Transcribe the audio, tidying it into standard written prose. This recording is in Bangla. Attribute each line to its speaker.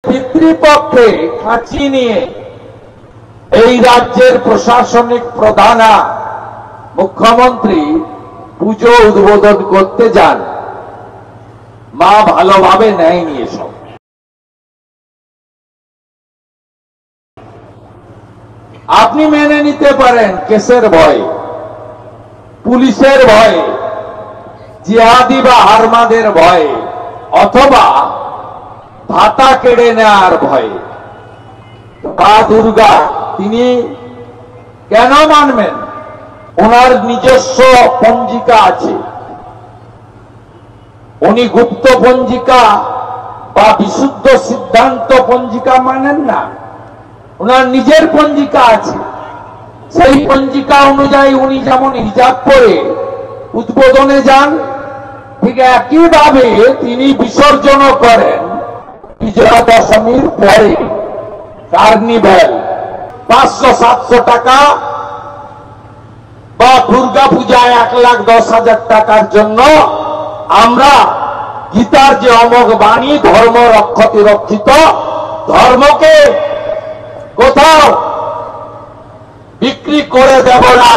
Speaker 1: পিতৃপক্ষে খাঁচি নিয়ে এই রাজ্যের প্রশাসনিক প্রধানা মুখ্যমন্ত্রী পুজো উদ্বোধন করতে যান, মা ভালোভাবে নেয়নি এসব। আপনি মেনে নিতে পারেন কেসের ভয়ে, পুলিশের ভয়ে, জিহাদি বা আর্মাদের ভয়ে, অথবা ভাতা কেড়ে নেওয়ার ভয়ে। মা দুর্গা তিনি কেন মানবেন? ওনার নিজস্ব পঞ্জিকা আছে। উনি গুপ্ত পঞ্জিকা বা বিশুদ্ধ সিদ্ধান্ত পঞ্জিকা মানেন না, ওনার নিজের পঞ্জিকা আছে। সেই পঞ্জিকা অনুযায়ী উনি যেমন হিজাব পরে উদ্বোধনে যান, ঠিক একইভাবে তিনি বিসর্জন করেন বিজয়া দশমীর পরে। কার্নিভ্যাল 500-700 টাকা বা দুর্গা পূজায় 1,10,000 টাকার জন্য আমরা গীতার যে অমোঘ বাণী ধর্ম রক্ষতি রক্ষিত, ধর্মকে কোথাও বিক্রি করে দেব না।